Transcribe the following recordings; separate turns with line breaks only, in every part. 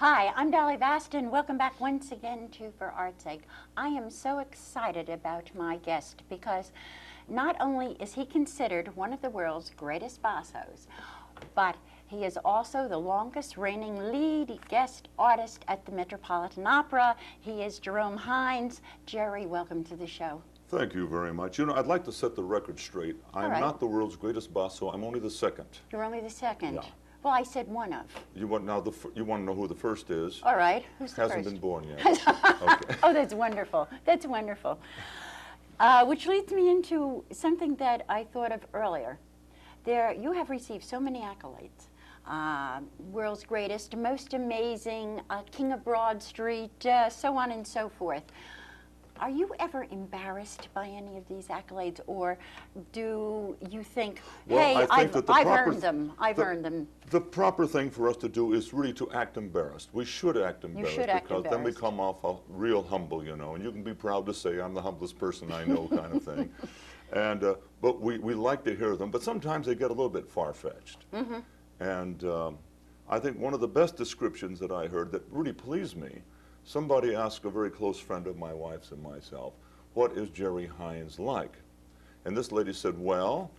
Hi, I'm Dolly Vasta, and welcome back once again to For Art's Sake. I am so excited about my guest because not only is he considered one of the world's greatest bassos, but he is also the longest reigning lead guest artist at the Metropolitan Opera. He is Jerome Hines. Jerry, welcome to the show.
Thank you very much. You know, I'd like to set the record straight. I'm
right.
not the world's greatest basso. I'm only the second.
You're only the second?
Yeah.
Well, I said one of.
You want you want to know who the first is?
All right. Who's the
Hasn't
first?
been born yet. Okay.
Oh, that's wonderful. That's wonderful. Which leads me into something that I thought of earlier. You have received so many accolades. World's greatest, most amazing, King of Broad Street, so on and so forth. Are you ever embarrassed by any of these accolades, or do you think, hey,
well,
I've earned them, I've earned them?
The proper thing for us to do is really to act embarrassed. We should act embarrassed because then we come off real humble, you know, and you can be proud to say, I'm the humblest person I know kind of thing. And, but we like to hear them, but sometimes they get a little bit far-fetched. Mm-hmm. And I think one of the best descriptions that I heard that really pleased me, somebody asked a very close friend of my wife's and myself, what is Jerry Hines like? And this lady said, well,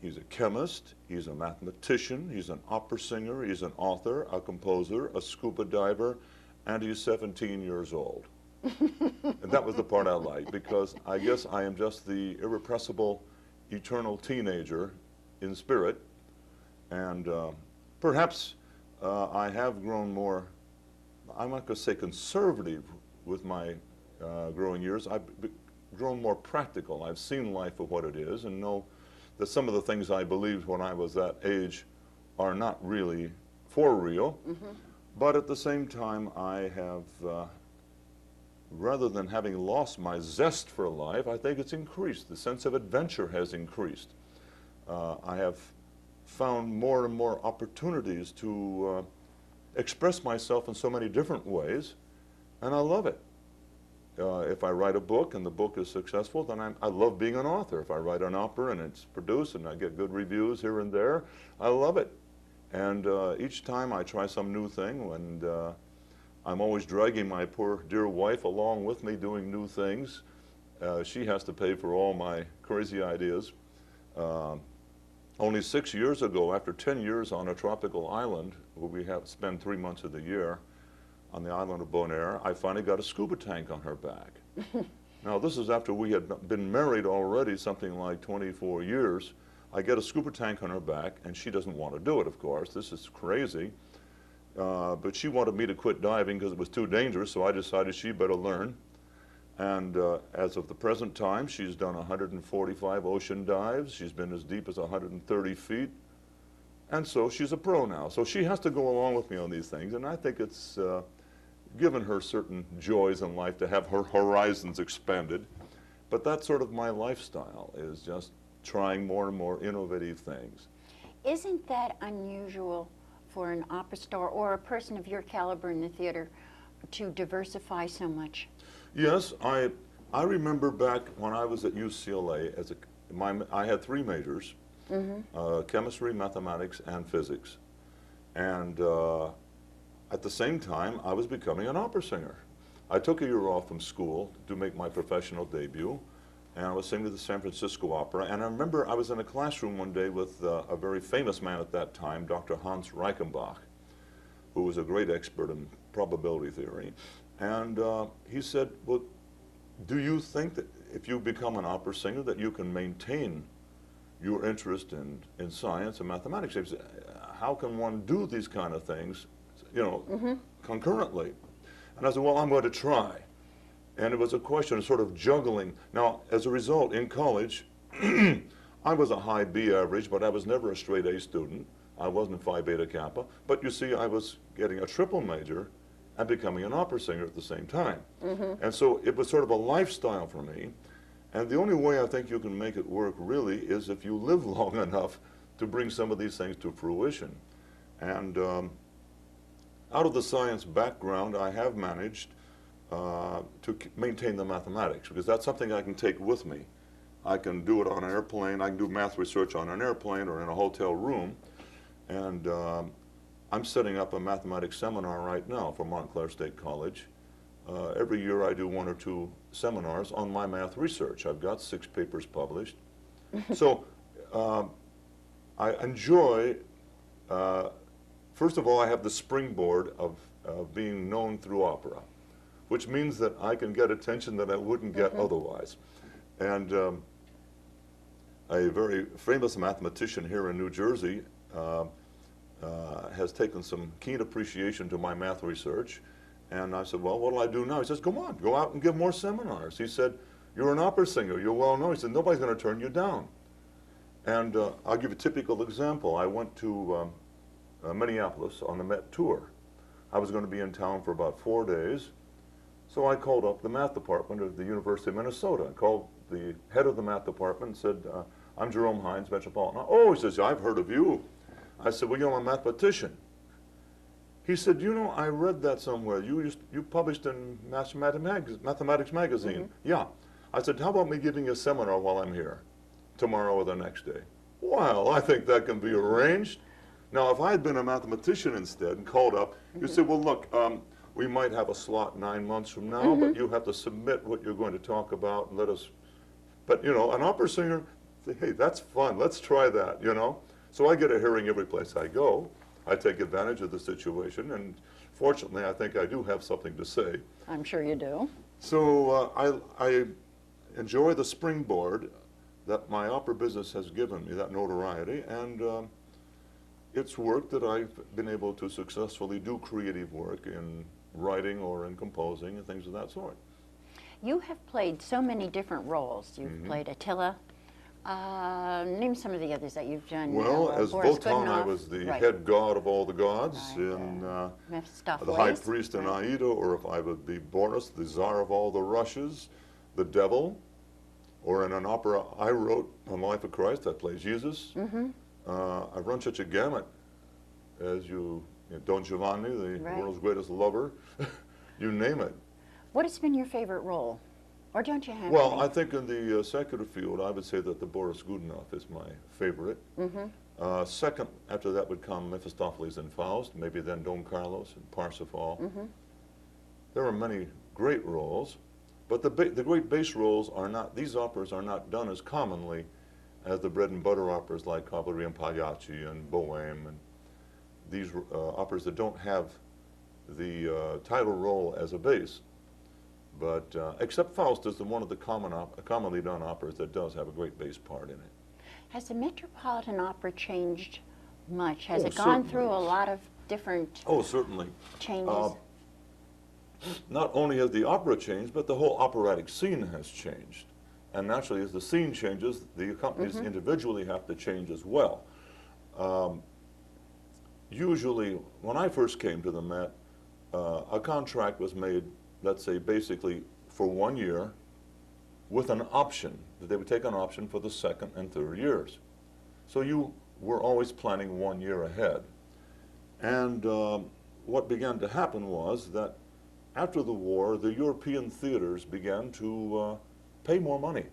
he's a chemist, he's a mathematician, he's an opera singer, he's an author, a composer, a scuba diver, and he's 17 years old. And that was the part I liked, because I guess I am just the irrepressible, eternal teenager in spirit. And perhaps I have grown more, I'm not going to say conservative with my growing years. I've grown more practical. I've seen life for what it is and know that some of the things I believed when I was that age are not really for real. Mm-hmm. But at the same time, I have, rather than having lost my zest for life, I think it's increased. The sense of adventure has increased. I have found more and more opportunities to express myself in so many different ways, and I love it. If I write a book and the book is successful, then I love being an author. If I write an opera and it's produced and I get good reviews here and there, I love it. And each time I try some new thing, and I'm always dragging my poor dear wife along with me doing new things. She has to pay for all my crazy ideas. Only 6 years ago, after 10 years on a tropical island, where we have spend 3 months of the year on the island of Bonaire, I finally got a scuba tank on her back. Now, this is after we had been married already something like 24 years. I get a scuba tank on her back, and she doesn't want to do it, of course. This is crazy. But she wanted me to quit diving because it was too dangerous, so I decided she better learn. And as of the present time, she's done 145 ocean dives. She's been as deep as 130 feet. And so she's a pro now. So she has to go along with me on these things. And I think it's given her certain joys in life to have her horizons expanded. But that's sort of my lifestyle, is just trying more and more innovative things.
Isn't that unusual for an opera star or a person of your caliber in the theater to diversify so much?
Yes, I remember back when I was at UCLA, I had 3 majors, mm-hmm. Chemistry, mathematics, and physics. And at the same time, I was becoming an opera singer. I took a year off from school to make my professional debut, and I was singing at the San Francisco Opera. And I remember I was in a classroom one day with a very famous man at that time, Dr. Hans Reichenbach, who was a great expert in probability theory. And he said, well, do you think that if you become an opera singer that you can maintain your interest in science and mathematics? He said, how can one do these kind of things, you know, mm-hmm. concurrently? And I said, well, I'm going to try. And it was a question of sort of juggling. Now, as a result, in college, I was a high B average, but I was never a straight A student. I wasn't Phi Beta Kappa. But you see, I was getting a triple major and becoming an opera singer at the same time. Mm-hmm. And so it was sort of a lifestyle for me. And the only way I think you can make it work really is if you live long enough to bring some of these things to fruition. And out of the science background, I have managed to maintain the mathematics, because that's something I can take with me. I can do it on an airplane. I can do math research on an airplane or in a hotel room. And I'm setting up a mathematics seminar right now for Montclair State College. Every year I do 1 or 2 seminars on my math research. I've got 6 papers published. So I enjoy, first of all, I have the springboard of being known through opera, which means that I can get attention that I wouldn't get otherwise. And a very famous mathematician here in New Jersey has taken some keen appreciation to my math research. And I said, well, what do I do now? He says, come on, go out and give more seminars. He said, you're an opera singer, you're well known. He said, nobody's going to turn you down. And I'll give you a typical example. I went to Minneapolis on the Met tour. I was going to be in town for about 4 days. So I called up the math department of the University of Minnesota. I called the head of the math department and said, I'm Jerome Hines, Metropolitan. Oh, he says, I've heard of you. I said, well, I'm a mathematician. He said, you know, I read that somewhere. You published in Mathematics Magazine. Yeah. I said, how about me giving you a seminar while I'm here, tomorrow or the next day? Well, I think that can be arranged. Now, if I had been a mathematician instead and called up, you'd say, well, look, we might have a slot 9 months from now, but you have to submit what you're going to talk about and let us. But, you know, an opera singer, say, hey, that's fun. Let's try that, you know. So I get a hearing every place I go. I take advantage of the situation, and fortunately, I think I do have something to say.
I'm sure you do.
So I enjoy the springboard that my opera business has given me, that notoriety, and it's work that I've been able to successfully do creative work in writing or in composing and things of that sort.
You have played so many different roles. You've played Attila. Name some of the others that you've done.
Well, as
Boris
Wotan, I
Godunov.
was the
Right.
head god of all the gods
Right,
in the
Mephistopheles.
High Priest in Aida, or if I would be Boris, the Tsar of all the Russias, the devil, or in an opera I wrote on Life of Christ, I play Jesus. I've run such a gamut as Don Giovanni, the world's greatest lover, you name it.
What has been your favorite role? Or don't you have
Well,
any?
I think in the secular field, I would say that the Boris Godunov is my favorite. Second, after that would come Mephistopheles and Faust, maybe then Don Carlos and Parsifal. There are many great roles, but the great bass roles are not, these operas are not done as commonly as the bread and butter operas like Cavalry and Pagliacci and Bohème, and these operas that don't have the title role as a bass. But except Faust is one of the commonly done operas that does have a great bass part in it.
Has the Metropolitan Opera changed much? Has
Oh,
it gone
certainly.
through a lot of different
Oh, certainly.
changes?
Not only has the opera changed, but the whole operatic scene has changed. And naturally, as the scene changes, the companies individually have to change as well. Usually, when I first came to the Met, a contract was made, let's say, basically for 1 year with an option, that they would take an option for the second and third years. So you were always planning 1 year ahead. And what began to happen was that after the war, the European theaters began to pay more money.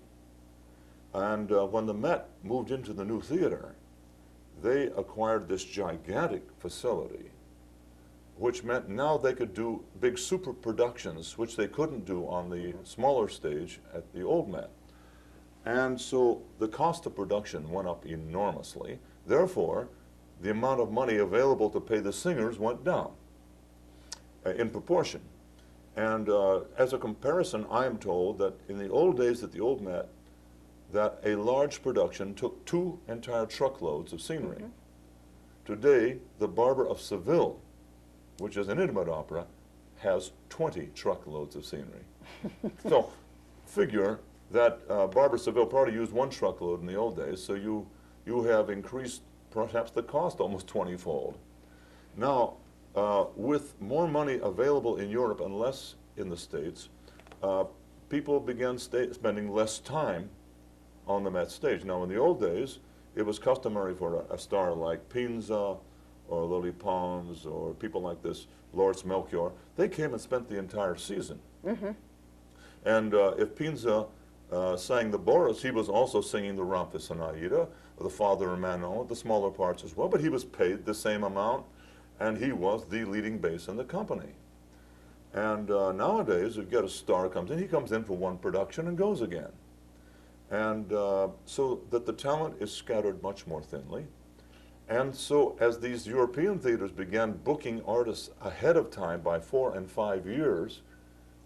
And when the Met moved into the new theater, they acquired this gigantic facility, which meant now they could do big super productions, which they couldn't do on the smaller stage at the old Met. And so the cost of production went up enormously. Therefore, the amount of money available to pay the singers went down in proportion. And as a comparison, I am told that in the old days at the old Met, that a large production took 2 entire truckloads of scenery. Today, The Barber of Seville, which is an intimate opera, has 20 truckloads of scenery. So figure that Barber of Seville probably used 1 truckload in the old days, so you have increased perhaps the cost almost 20-fold. Now, with more money available in Europe and less in the States, people began spending less time on the Met stage. Now, in the old days, it was customary for a star like Pinza or Lily Pons or people like this, Lawrence Melchior, they came and spent the entire season. And if Pinza sang the Boris, he was also singing the Ramphis and Aida, the Father and Manon, the smaller parts as well, but he was paid the same amount and he was the leading bass in the company. And nowadays, you get a star comes in, he comes in for one production and goes again. And so that the talent is scattered much more thinly. And so as these European theaters began booking artists ahead of time by 4 and 5 years,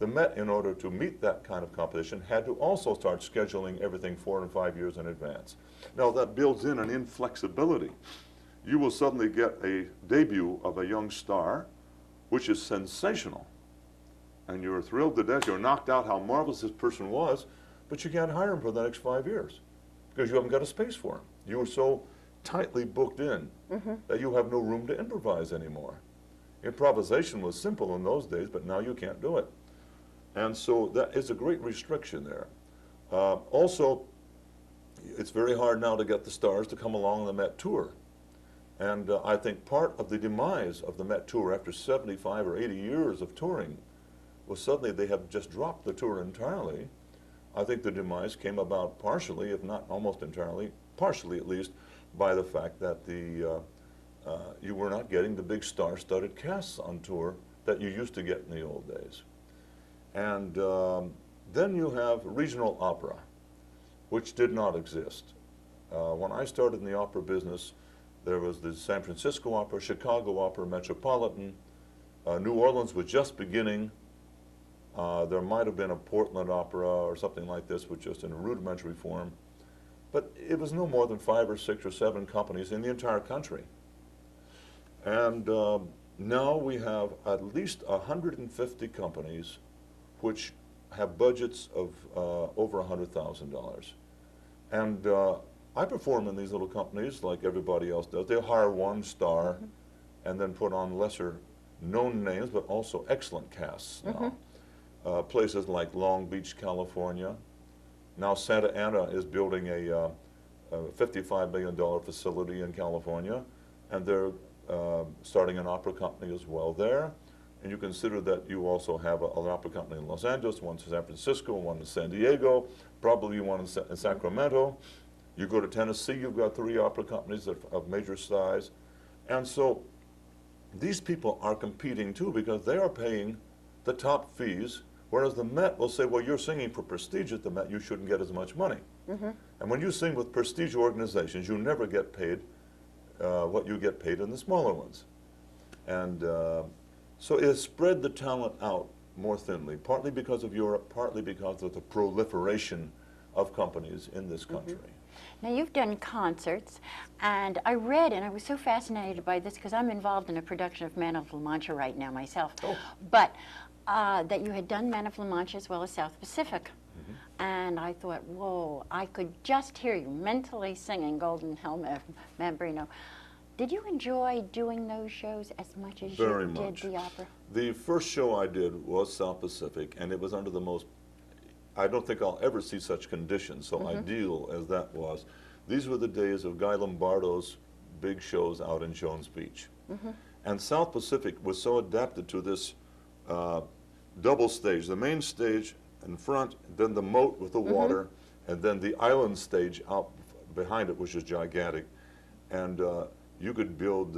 the Met, in order to meet that kind of competition, had to also start scheduling everything 4 and 5 years in advance. Now that builds in an inflexibility. You will suddenly get a debut of a young star, which is sensational. And you're thrilled to death, you're knocked out how marvelous this person was, but you can't hire him for the next 5 years because you haven't got a space for him. You were so tightly booked in that you have no room to improvise anymore. Improvisation was simple in those days, but now you can't do it. And so that is a great restriction there. Also, it's very hard now to get the stars to come along on the Met Tour. And I think part of the demise of the Met Tour after 75 or 80 years of touring was suddenly they have just dropped the tour entirely. I think the demise came about partially, if not almost entirely, partially at least, by the fact that you were not getting the big star-studded casts on tour that you used to get in the old days. And then you have regional opera, which did not exist. When I started in the opera business, there was the San Francisco Opera, Chicago Opera, Metropolitan. New Orleans was just beginning. There might have been a Portland Opera or something like this, which just in a rudimentary form. But it was no more than 5 or 6 or 7 companies in the entire country. And now we have at least 150 companies which have budgets of over $100,000. And I perform in these little companies like everybody else does. They'll hire one star and then put on lesser known names, but also excellent casts now. Places like Long Beach, California. Now Santa Ana is building a $55 million facility in California, and they're starting an opera company as well there. And you consider that you also have an opera company in Los Angeles, one in San Francisco, one in San Diego, probably one in Sacramento. You go to Tennessee, you've got 3 opera companies of major size. And so these people are competing too because they are paying the top fees, whereas the Met will say, well, you're singing for prestige at the Met, you shouldn't get as much money. And when you sing with prestige organizations, you never get paid what you get paid in the smaller ones. And so it has spread the talent out more thinly, partly because of Europe, partly because of the proliferation of companies in this country.
Now you've done concerts, and I read, and I was so fascinated by this because I'm involved in a production of Man of La Mancha right now myself, but that you had done Man of La Mancha as well as South Pacific. And I thought, whoa, I could just hear you mentally singing Golden Helmet, Mambrino. Did you enjoy doing those shows as much as
Very
you
much.
did the opera?
The first show I did was South Pacific, and it was under the most, I don't think I'll ever see such conditions, so ideal as that was. These were the days of Guy Lombardo's big shows out in Jones Beach. And South Pacific was so adapted to this double stage, the main stage in front, then the moat with the water, and then the island stage out behind it, which is gigantic. And you could build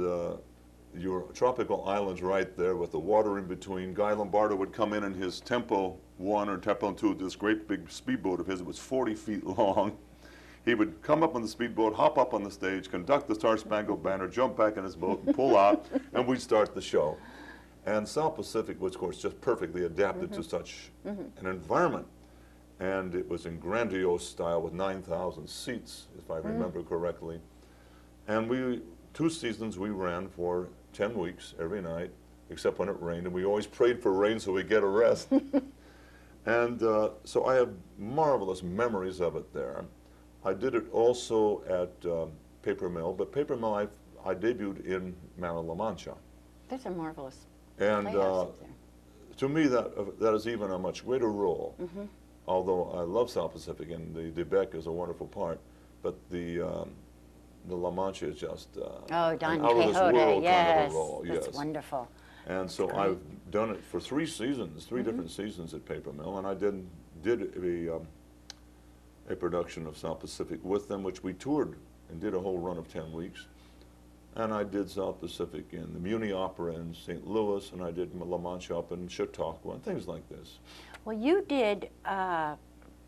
your tropical islands right there with the water in between. Guy Lombardo would come in his Tempo 1 or Tempo 2, this great big speedboat of his. It was 40 feet long. He would come up on the speedboat, hop up on the stage, conduct the Star Spangled Banner, jump back in his boat and pull out, and we'd start the show. And South Pacific was, of course, just perfectly adapted to such an environment. And it was in grandiose style with 9,000 seats, if I remember correctly. And 2 seasons we ran for 10 weeks every night, except when it rained. And we always prayed for rain so we'd get a rest. And so I have marvelous memories of it there. I did it also at Paper Mill, but Paper Mill I debuted in Man of La Mancha.
Those are marvelous.
And to me, that is even a much greater role. Although I love South Pacific, and the Bec is a wonderful part, but the La Mancha is just
Don
an out-of-this-world kind of a role.
That's wonderful.
And so I've done it for 3 seasons, 3 different seasons at Paper Mill, and I did a production of South Pacific with them, which we toured and did a whole run of 10 weeks. And I did South Pacific in the Muni Opera in St. Louis, and I did La Mancha up in Chautauqua, and things like this.
Well, you did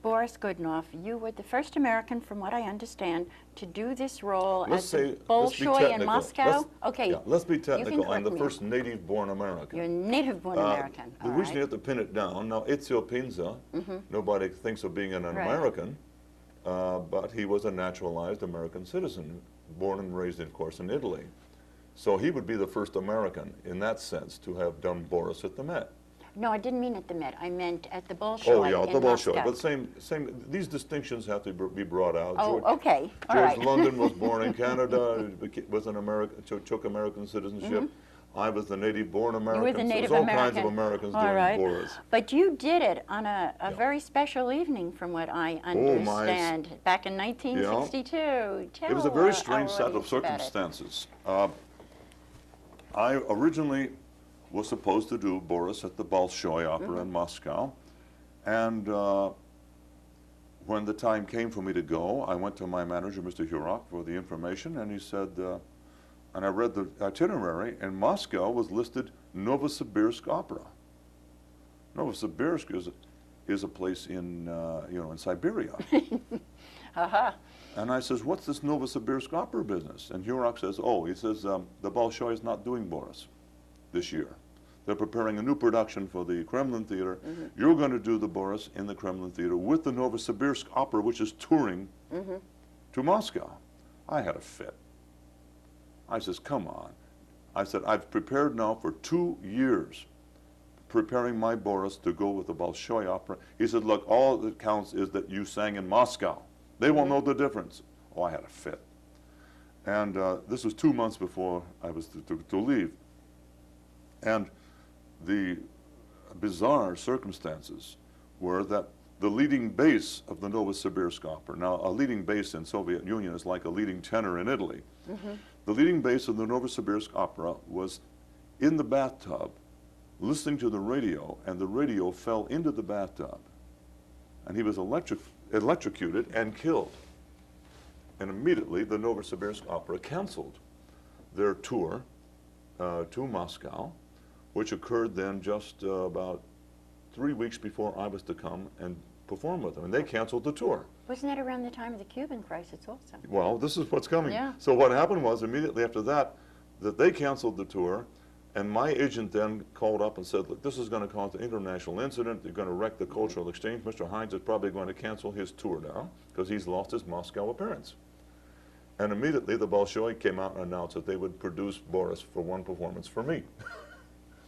Boris Godunov. You were the first American, from what I understand, to do this role
Let's
as
say,
a Bolshoi in Moscow. Okay.
Yeah, let's be
you can
technical. I'm the
correct me.
first native-born American.
You're a native-born American.
The
All
reason you
right.
have to pin it down, now Ezio Pinza, nobody thinks of being an
Right.
American, but he was a naturalized American citizen, born and raised, of course, in Italy. So he would be the first American, in that sense, to have done Boris at the Met.
No, I didn't mean at the Met. I meant at the Bolshoi
Oh yeah, the
in
Bolshoi.
Moscow.
But same. These distinctions have to be brought out.
Oh, okay. All
George
right.
London was born in Canada. Was an American. Took American citizenship. I was the native-born American.
You were the
so
Native
there's all
American.
kinds of Americans
All
doing
right.
Boris.
But you did it on a very special evening, from what I understand, back in 1962.
It was a very strange set of
audience about it.
circumstances. I originally was supposed to do Boris at the Bolshoi Opera in Moscow, and when the time came for me to go, I went to my manager, Mr. Hurok, for the information, and he said, and I read the itinerary, and Moscow was listed Novosibirsk Opera. Novosibirsk is a place in, in Siberia. And I says, what's this Novosibirsk Opera business? And Hurok says, he says, the Bolshoi is not doing Boris this year. They're preparing a new production for the Kremlin Theater. You're going to do the Boris in the Kremlin Theater with the Novosibirsk Opera, which is touring to Moscow. I had a fit. I says, come on. I said, I've prepared now for 2 years, preparing my Boris to go with the Bolshoi Opera. He said, look, all that counts is that you sang in Moscow. They won't know the difference. Oh, I had a fit. And this was 2 months before I was to leave. And the bizarre circumstances were that the leading bass of the Novosibirsk Opera, now a leading bass in Soviet Union is like a leading tenor in Italy. The leading bass of the Novosibirsk Opera was in the bathtub listening to the radio, and the radio fell into the bathtub. And he was electrocuted and killed. And immediately the Novosibirsk Opera canceled their tour to Moscow, which occurred then just about 3 weeks before I was to come and perform with them. And they canceled the tour.
Wasn't that around the time of the Cuban crisis also?
Well, this is what's coming.
Yeah.
So what happened was immediately after that they canceled the tour, and my agent then called up and said, look, this is going to cause an international incident. You're going to wreck the cultural exchange. Mr. Hines is probably going to cancel his tour now because he's lost his Moscow appearance. And immediately the Bolshoi came out and announced that they would produce Boris for one performance for me.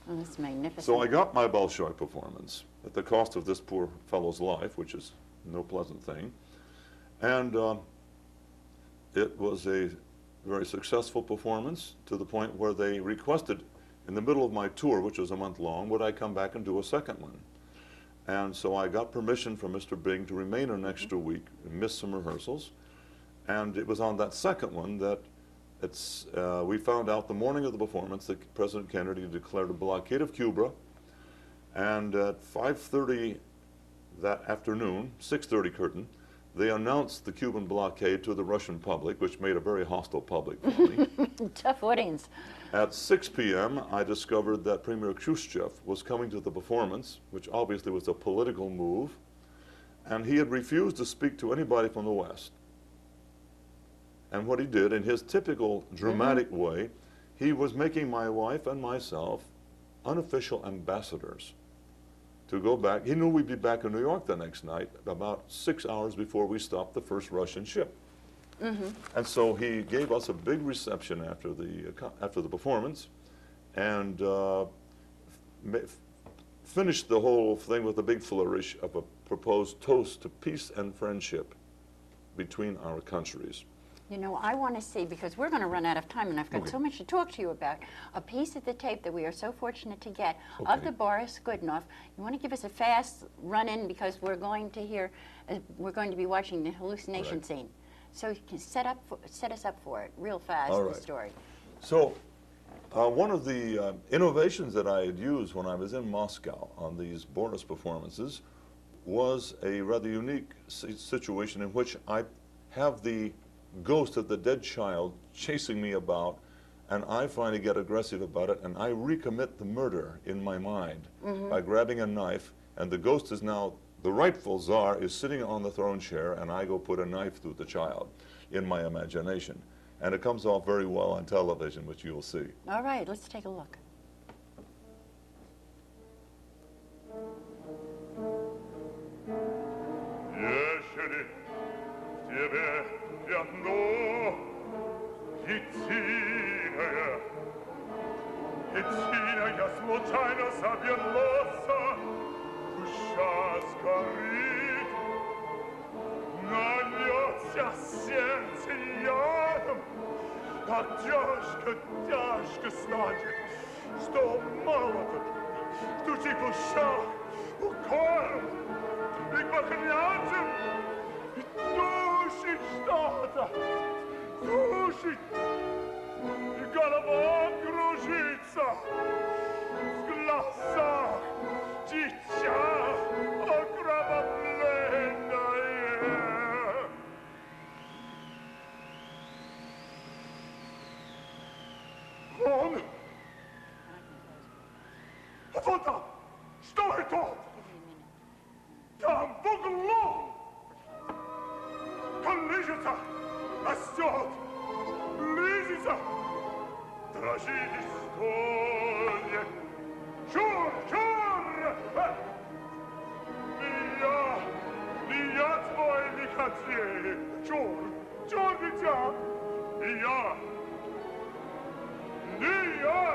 Oh, that's magnificent.
So I got my Bolshoi performance at the cost of this poor fellow's life, which is no pleasant thing. And it was a very successful performance to the point where they requested in the middle of my tour, which was a month long, would I come back and do a second one? And so I got permission from Mr. Bing to remain an extra week and miss some rehearsals. And it was on that second one that we found out the morning of the performance that President Kennedy declared a blockade of Cuba. And at 5:30 that afternoon, 6:30 curtain, they announced the Cuban blockade to the Russian public, which made a very hostile public for me.
Tough audience.
At 6 p.m., I discovered that Premier Khrushchev was coming to the performance, which obviously was a political move, and he had refused to speak to anybody from the West. And what he did, in his typical dramatic way, he was making my wife and myself unofficial ambassadors to go back. He knew we'd be back in New York the next night, about 6 hours before we stopped the first Russian ship. And so he gave us a big reception after the performance, and finished the whole thing with a big flourish of a proposed toast to peace and friendship between our countries.
You know, I want to see, because we're going to run out of time, and I've got so much to talk to you about, a piece of the tape that we are so fortunate to get of the Boris Godunov. You want to give us a fast run-in, because we're going to hear, we're going to be watching the hallucination scene. So you can set us up for it real fast,
All
the
right.
story.
So one of the innovations that I had used when I was in Moscow on these Boris performances was a rather unique situation in which I have the ghost of the dead child chasing me about and I finally get aggressive about it, and I recommit the murder in my mind by grabbing a knife, and the ghost is now, the rightful czar is sitting on the throne chair, and I go put a knife through the child in my imagination. And it comes off very well on television, which you'll see.
All right, let's take a look.
Если в тебе пятно единое случайно забилося, душа сгорит, нальется сердце ядом, так тяжко, тяжко станет, что молодо, стучит в ушах, укором, и поклянцем, и душит что-то, душит, и голова кружится, в глазах дитя окровавленное. Он? Вот там! Что это? Там в углу! Колышется, растет, близится, дрожит и стонет. Чур, чур! Не я твой лихотрей, чур, чур, дитя, не я,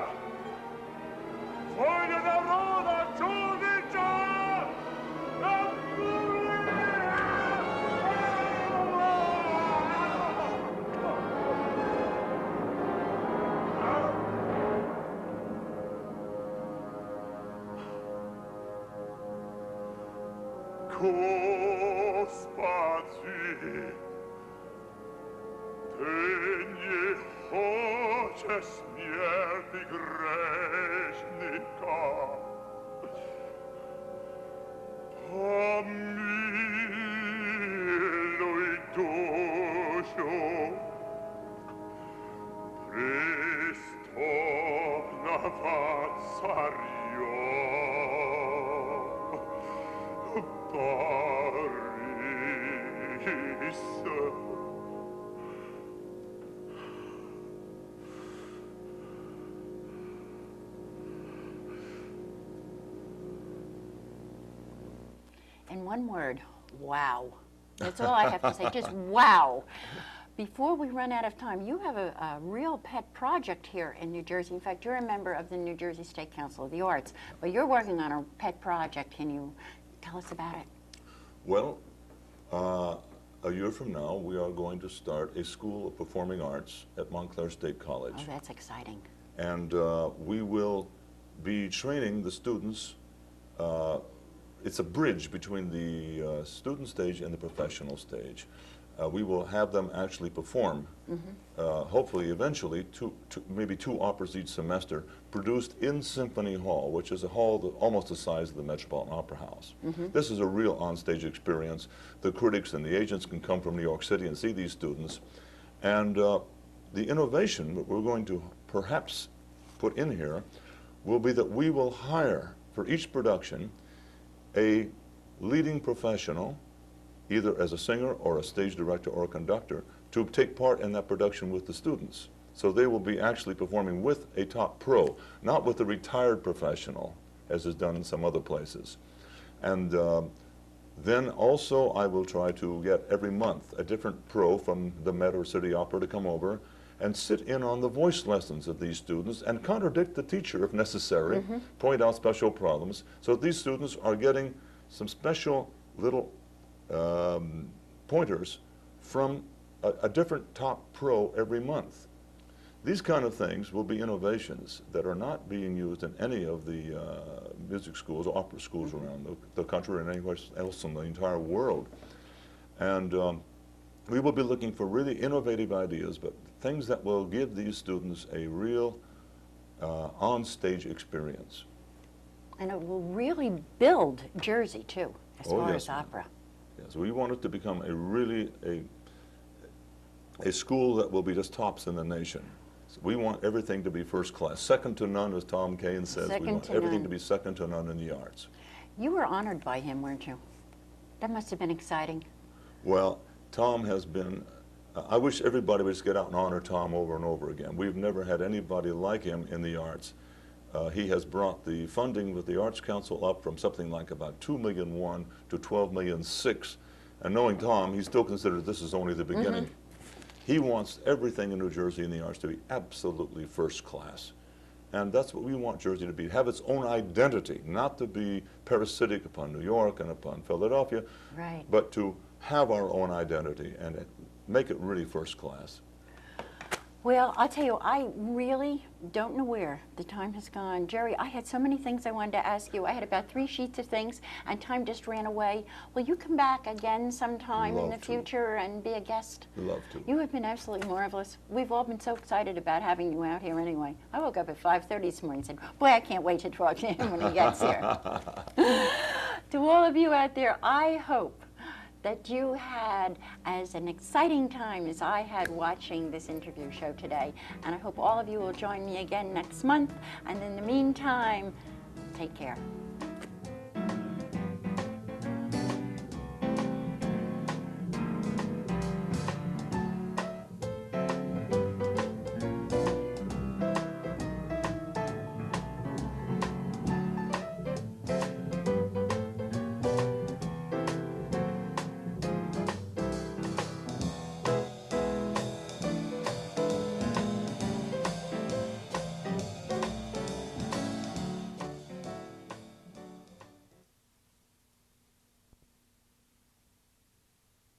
воля народа, чур, дитя! Господи, Ты не хочешь смерти грешника. Помилуй душу преступного царя. Бориса.
In one word, wow. That's all I have to say, just wow. Before we run out of time, you have a real pet project here in New Jersey. In fact, you're a member of the New Jersey State Council of the Arts, but you're working on a pet project. Can you tell us about it?
Well, a year from now, we are going to start a School of Performing Arts at Montclair State College.
Oh, that's exciting.
And we will be training the students. It's a bridge between the student stage and the professional stage. We will have them actually perform, hopefully eventually, maybe two operas each semester, produced in Symphony Hall, which is a hall almost the size of the Metropolitan Opera House. This is a real onstage experience. The critics and the agents can come from New York City and see these students. And the innovation that we're going to perhaps put in here will be that we will hire for each production a leading professional, either as a singer or a stage director or a conductor, to take part in that production with the students. So they will be actually performing with a top pro, not with a retired professional, as is done in some other places. And then also I will try to get every month a different pro from the Met or City Opera to come over and sit in on the voice lessons of these students and contradict the teacher if necessary, point out special problems. So these students are getting some special little pointers from a different top pro every month. These kind of things will be innovations that are not being used in any of the music schools, opera schools around the country and anywhere else in the entire world. And we will be looking for really innovative ideas, but things that will give these students a real on-stage experience.
And it will really build Jersey, too, as far as opera.
Yes, we want it to become a really a school that will be just tops in the nation. We want everything to be first class. Second to none, as Tom Kane says. We
Second
want
to
everything
none.
to be second to none in the arts.
You were honored by him, weren't you? That must have been exciting.
Well, Tom has been, I wish everybody would just get out and honor Tom over and over again. We've never had anybody like him in the arts. He has brought the funding with the Arts Council up from something like about $2,000,001 to $12,006,000. And knowing Tom, he still considers this is only the beginning. He wants everything in New Jersey in the arts to be absolutely first class. And that's what we want Jersey to be, have its own identity, not to be parasitic upon New York and upon Philadelphia,
Right.
but to have our own identity and make it really first class.
Well, I'll tell you, I really don't know where the time has gone. Jerry, I had so many things I wanted to ask you. I had about 3 sheets of things, and time just ran away. Will you come back again sometime in the
Love to.
future and be a guest?
Love to.
You have been absolutely marvelous. We've all been so excited about having you out here anyway. I woke up at 5:30 this morning and said, boy, I can't wait to talk to him when he gets here. To all of you out there, I hope that you had as an exciting time as I had watching this interview show today. And I hope all of you will join me again next month. And in the meantime, take care.